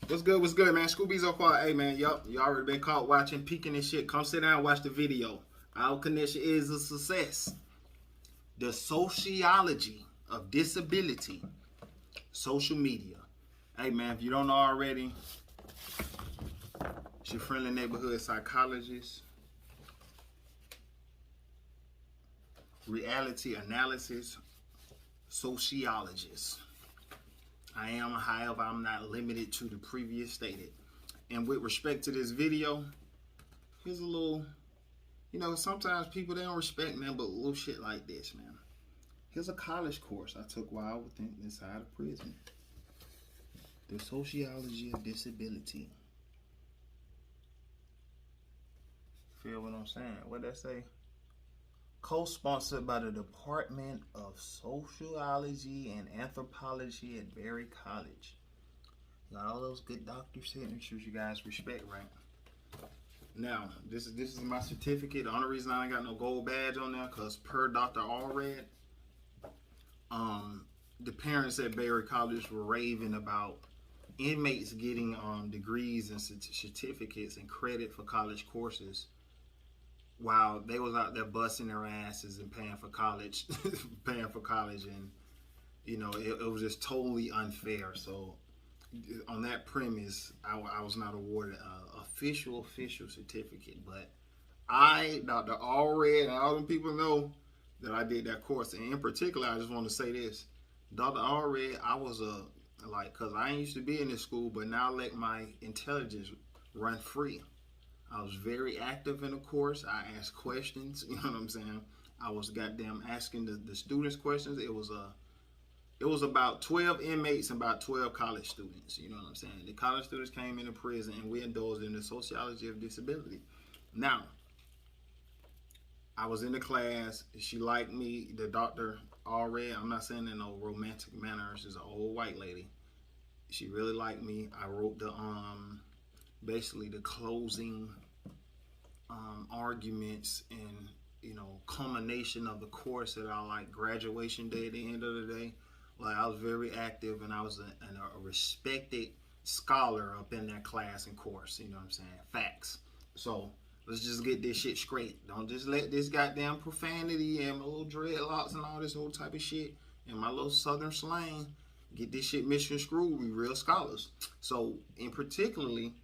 What's good, man? Scooby's up quiet. Hey, man, yup, you already been caught watching, peeking and shit. Come sit down and watch the video. Our connection is a success. The sociology of disability, social media. Hey, man, if you don't know already, it's your friendly neighborhood psychologist, reality analysis sociologist. I am, however, I'm not limited to the previous stated. And with respect to this video, here's a little, sometimes people, they don't respect, man, but little shit like this, man. Here's a college course I took while I was inside of prison. The Sociology of Disability. Feel what I'm saying? What'd that say? Co-sponsored by the Department of Sociology and Anthropology at Berry College. Got all those good doctor signatures you guys respect, right? Now, this is my certificate. The only reason I ain't got no gold badge on there, because per Dr. Allred, the parents at Berry College were raving about inmates getting degrees and certificates and credit for college courses while they was out there busting their asses and paying for college, and it was just totally unfair. So on that premise, I was not awarded an official certificate, but Dr. Allred, and all them people know that I did that course. And in particular, I just want to say this, Dr. Allred, I was cause I ain't used to be in this school, but now I let my intelligence run free. I was very active in the course. I asked questions. You know what I'm saying? I was goddamn asking the students questions. It was about 12 inmates and about 12 college students. You know what I'm saying? The college students came into prison, and we indulged in the sociology of disability. Now, I was in the class. She liked me. The doctor already, I'm not saying in no romantic manner. She's an old white lady. She really liked me. I wrote the basically the closing arguments and culmination of the course at our graduation day at the end of the day. I was very active, and I was a respected scholar up in that class and course. You know what I'm saying? Facts. So let's just get this shit straight. Don't just let this goddamn profanity and my little dreadlocks and all this old type of shit and my little southern slang get this shit misconstrued. We real scholars. So in particularly,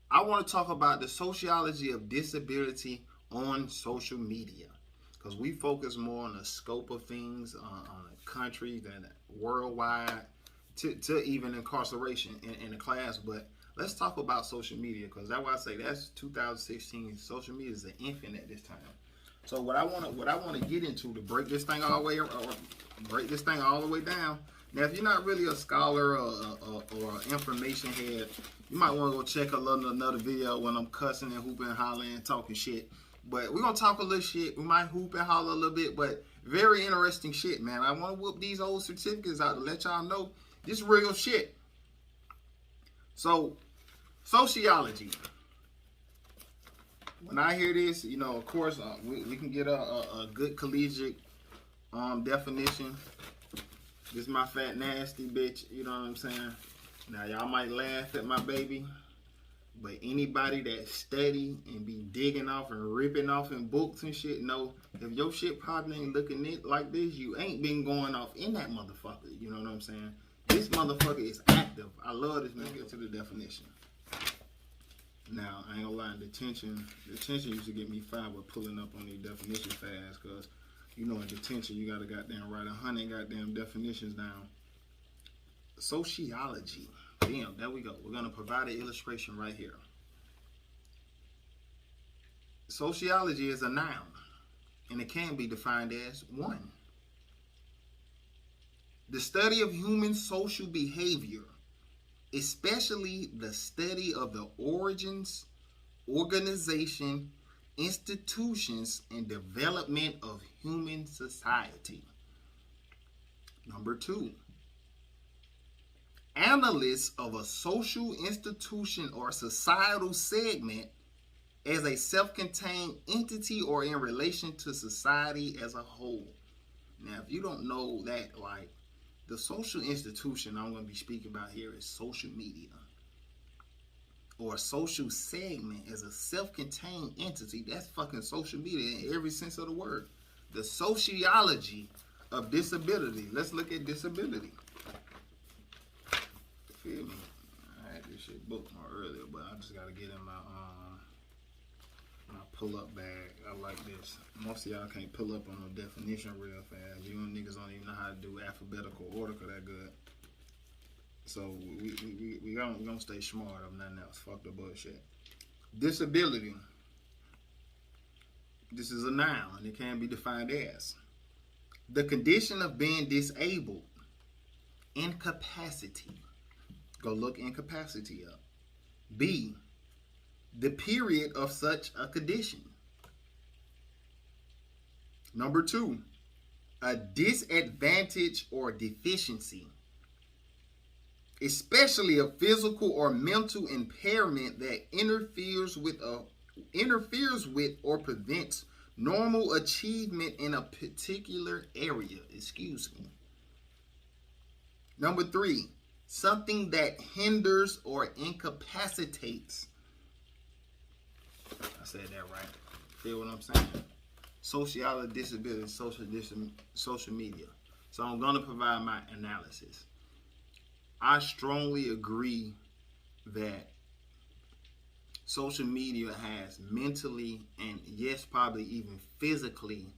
I want to talk about the sociology of disability on social media, because we focus more on the scope of things on the country than worldwide to even incarceration in the class. But let's talk about social media, because that's why I say that's 2016. Social media is an infant at this time. So what I want to get into to break this thing all the way down. Now, if you're not really a scholar or an information head, you might want to go check another video when I'm cussing and hooping and hollering and talking shit. But we're going to talk a little shit. We might hoop and holler a little bit, but very interesting shit, man. I want to whoop these old certificates out to let y'all know this real shit. So, sociology. When I hear this, of course, we can get a good collegiate definition. This is my fat nasty bitch, you know what I'm saying? Now y'all might laugh at my baby, but anybody that steady and be digging off and ripping off in books and shit, know if your shit probably ain't looking it like this, you ain't been going off in that motherfucker, you know what I'm saying? This motherfucker is active. I love this, man. Get to the definition. Now, I ain't gonna lie, detention used to get me fired with pulling up on these definitions fast, because in detention, you gotta goddamn write 100 goddamn definitions down. Sociology. Damn, there we go. We're gonna provide an illustration right here. Sociology is a noun, and it can be defined as one. The study of human social behavior, especially the study of the origins, organization, institutions, and development of human society. Number 2, analysis of a social institution or societal segment as a self-contained entity or in relation to society as a whole. Now, if you don't know that, the social institution I'm going to be speaking about here is social media. or a social segment as a self-contained entity. That's fucking social media in every sense of the word. The sociology of disability. Let's look at disability. Feel me? I had this shit booked more earlier, but I just gotta get in my pull-up bag. I like this. Most of y'all can't pull up on no definition real fast. You niggas don't even know how to do alphabetical order that good. So we gonna stay smart of nothing else. Fuck the bullshit. Disability. This is a noun, and it can be defined as the condition of being disabled, incapacity. Go look incapacity up. B, the period of such a condition. Number 2, a disadvantage or deficiency, especially a physical or mental impairment that interferes with or prevents normal achievement in a particular area. Excuse me. Number 3, something that hinders or incapacitates. I said that right. Feel what I'm saying? Sociology of disability, social media. So I'm going to provide my analysis. I strongly agree that social media has mentally and yes, probably even physically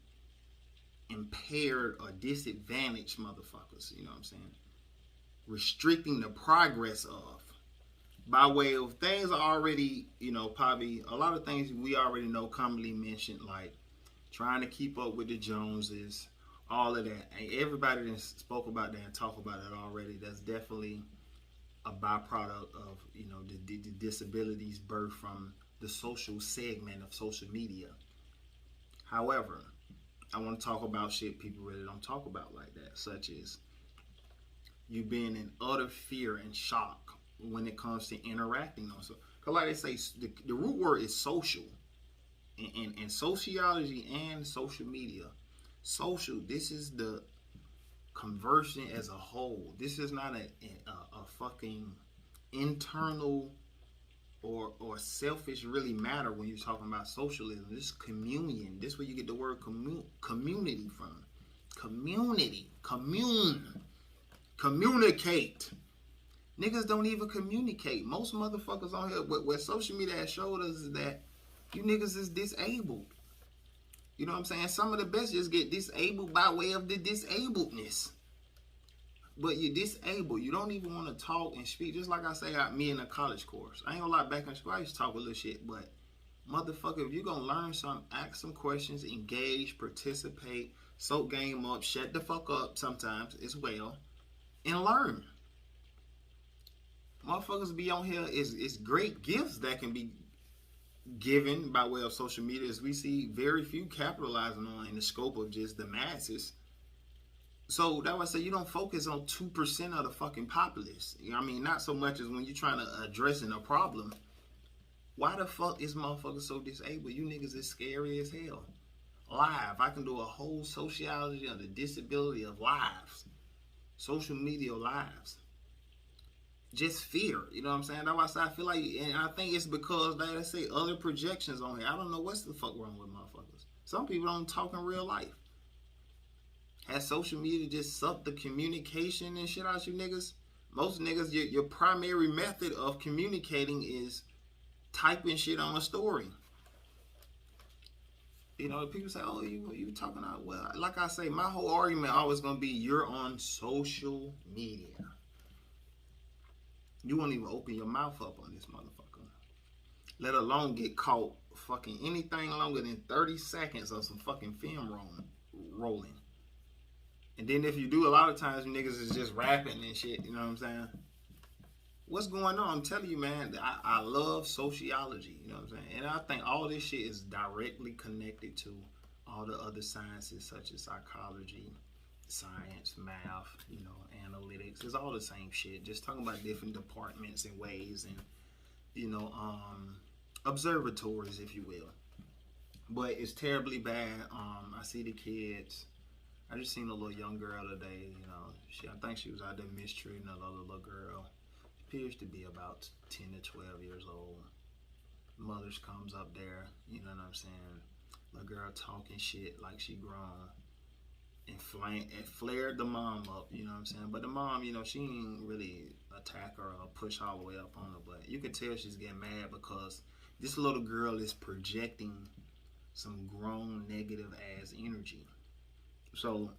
impaired or disadvantaged motherfuckers. You know what I'm saying? Restricting the progress of, by way of things already, probably a lot of things we already know commonly mentioned, like trying to keep up with the Joneses, all of that. And everybody that spoke about that and talked about it already. That's definitely a byproduct of, the disabilities birthed from the social segment of social media. However, I want to talk about shit people really don't talk about like that, such as you being in utter fear and shock when it comes to interacting also. Because like they say, the root word is social. In sociology and social media. Social, this is the conversion as a whole. This is not a fucking internal or selfish really matter when you're talking about socialism. This is communion. This is where you get the word community from. Community. Communicate. Niggas don't even communicate. Most motherfuckers on here, what social media has showed us is that you niggas is disabled. You know what I'm saying? Some of the best just get disabled by way of the disabledness. But you're disabled. You don't even want to talk and speak. Just like I say, me in a college course. I ain't gonna lie, back in school, I used to talk a little shit. But, motherfucker, if you're gonna learn something, ask some questions, engage, participate, soak game up, shut the fuck up sometimes as well, and learn. Motherfuckers be on here is great gifts that can be given by way of social media, as we see very few capitalizing on in the scope of just the masses. So that's why I say you don't focus on 2% of the fucking populace. I mean, not so much as when you're trying to addressing a problem. Why the fuck is motherfuckers so disabled? You niggas is scary as hell. Live. I can do a whole sociology of the disability of lives. Social media lives. Just fear, you know what I'm saying? That's why I feel like, and I think it's because, like I say, other projections on here. I don't know what's the fuck wrong with motherfuckers. Some people don't talk in real life. Has social media just sucked the communication and shit out you niggas? Most niggas, your primary method of communicating is typing shit on a story. People say, oh, you talking out. Well, like I say, my whole argument always gonna be you're on social media. You won't even open your mouth up on this motherfucker. Let alone get caught fucking anything longer than 30 seconds of some fucking film rolling. And then if you do, a lot of times niggas is just rapping and shit, you know what I'm saying? What's going on? I'm telling you, man, I love sociology, you know what I'm saying? And I think all this shit is directly connected to all the other sciences such as psychology, science, math, analytics. It's all the same shit. Just talking about different departments and ways and, observatories, if you will. But it's terribly bad. I see the kids. I just seen a little young girl today, I think she was out there mistreating another little girl. appears to be about 10 to 12 years old. Mothers comes up there, you know what I'm saying? The girl talking shit like she grown, and flared the mom up, you know what I'm saying? But the mom, you know, she ain't really attack her or push all the way up on her, but you can tell she's getting mad because this little girl is projecting some grown negative ass energy. So,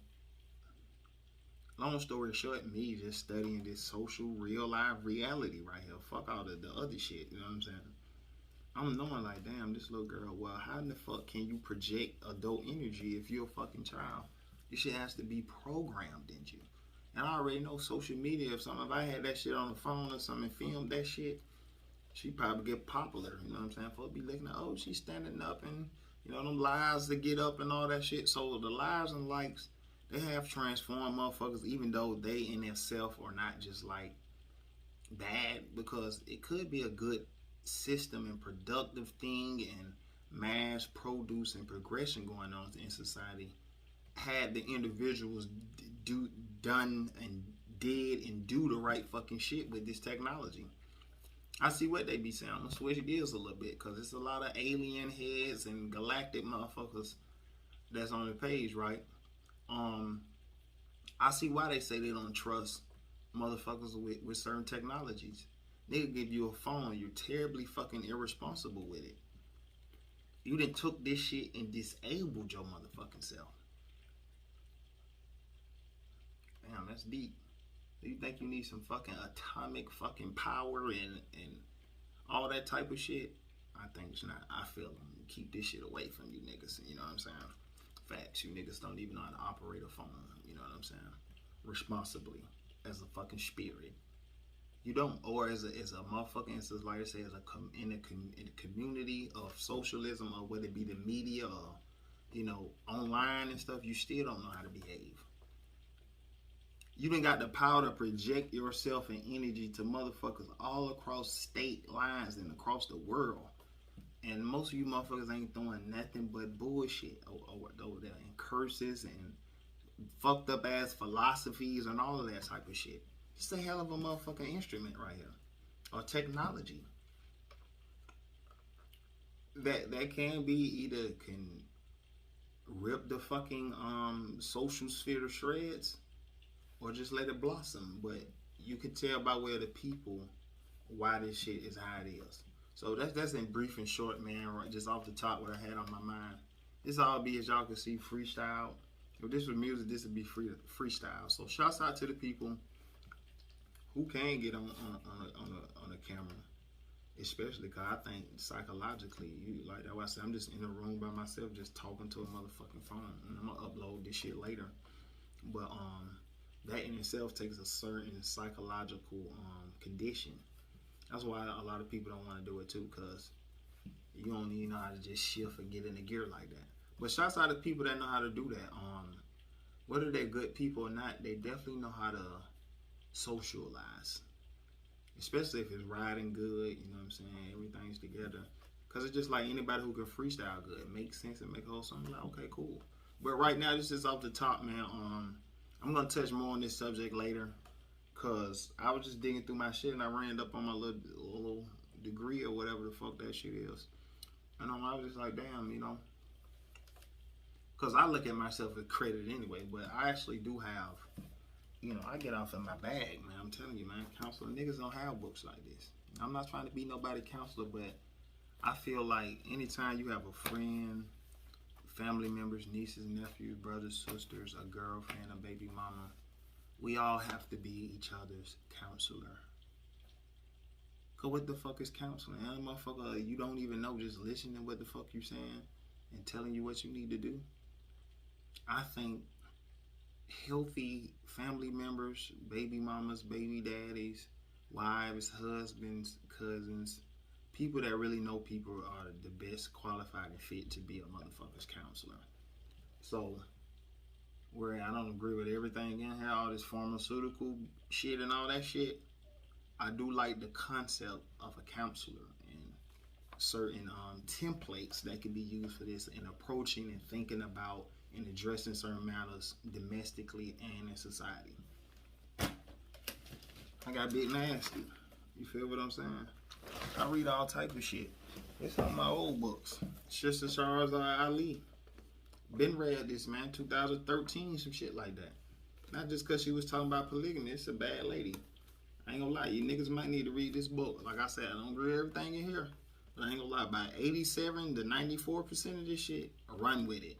long story short, me just studying this social real life reality right here. Fuck all the other shit, you know what I'm saying? I'm knowing like, damn, this little girl, well, how in the fuck can you project adult energy if you're a fucking child? This shit has to be programmed into you. And I already know social media, if I had that shit on the phone or something and filmed that shit, she probably get popular, you know what I'm saying? Folks be looking at, oh, she's standing up and, you know, them lives to get up and all that shit. So the lives and likes, they have transformed motherfuckers, even though they in themselves are not just like bad, because it could be a good system and productive thing and mass produce and progression going on in society had the individuals done and did and do the right fucking shit with this technology. I see what they be saying. I'm gonna switch gears a little bit because it's a lot of alien heads and galactic motherfuckers that's on the page, right? I see why they say they don't trust motherfuckers with certain technologies. They give you a phone, you're terribly fucking irresponsible with it. You done took this shit and disabled your motherfucking self. Damn, that's deep. Do you think you need some fucking atomic fucking power and all that type of shit? I think it's not. I feel them. Keep this shit away from you niggas. You know what I'm saying? Facts. You niggas don't even know how to operate a phone. You know what I'm saying? Responsibly. As a fucking spirit. You don't. Or as a motherfucking, like I say, in a community of socialism, or whether it be the media or, you know, online and stuff, you still don't know how to behave. You done got the power to project yourself and energy to motherfuckers all across state lines and across the world. And most of you motherfuckers ain't throwing nothing but bullshit over there, and curses and fucked up ass philosophies and all of that type of shit. It's a hell of a motherfucking instrument right here. Or technology. That can be either can rip the fucking social sphere to shreds, or just let it blossom. But you can tell by where the people why this shit is how it is. So that's in brief and short, man. Right, just off the top, what I had on my mind. This all be, as y'all can see, freestyle. If this was music, this would be freestyle. So shouts out to the people who can get on a camera, especially because I think psychologically, that's why I say I'm just in a room by myself, just talking to a motherfucking phone, and I'm gonna upload this shit later. But that in itself takes a certain psychological condition. That's why a lot of people don't want to do it too, because you don't even know how to just shift and get in the gear like that. But shouts out to people that know how to do that. Whether they're good people or not, they definitely know how to socialize. Especially if it's riding good, you know what I'm saying? Everything's together. Because it's just like anybody who can freestyle good. It makes sense and make a whole song. Like, okay, cool. But right now, this is off the top, man. I'm going to touch more on this subject later. Because I was just digging through my shit and I ran up on my little degree or whatever the fuck that shit is. And I was just like, damn, you know. Because I look at myself as credit anyway. But I actually do have, you know, I get off in my bag, man. I'm telling you, man. Counselor niggas don't have books like this. I'm not trying to be nobody counselor, but I feel like anytime you have a friend, family members, nieces, nephews, brothers, sisters, a girlfriend, a baby mama, we all have to be each other's counselor. Cause what the fuck is counseling? And motherfucker, you don't even know, just listening to what the fuck you saying and telling you what you need to do. I think healthy family members, baby mamas, baby daddies, wives, husbands, cousins, people that really know people are the best qualified and fit to be a motherfucker's counselor. So, where I don't agree with everything in here, all this pharmaceutical shit and all that shit, I do like the concept of a counselor and certain templates that can be used for this in approaching and thinking about and addressing certain matters domestically and in society. I got big nasty. You feel what I'm saying? I read all type of shit. It's on my old books. Sister Charles Ali. Been read this, man. 2013, some shit like that. Not just because she was talking about polygamy. It's a bad lady. I ain't gonna lie. You niggas might need to read this book. Like I said, I don't agree with everything in here. But I ain't gonna lie. By 87 to 94% of this shit, run with it.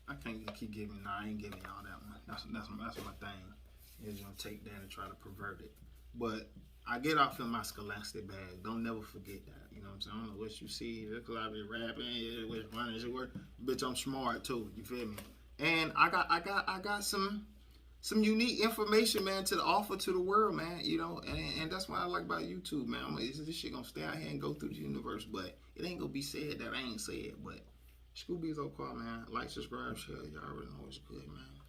I can't keep giving. Nah, I ain't giving y'all that one. That's my thing. You're gonna take that and try to pervert it. But I get off in my scholastic bag. Don't never forget that. You know what I'm saying? I don't know what you see. Look like I be rapping. Yeah, which one is it work? Bitch, I'm smart too. You feel me? And I got some unique information, man, to offer to the world, man. You know, and that's what I like about YouTube, man. This shit gonna stay out here and go through the universe, but it ain't gonna be said that I ain't said. But Scooby's okay, man. Like, subscribe, share. Y'all already know it's good, man.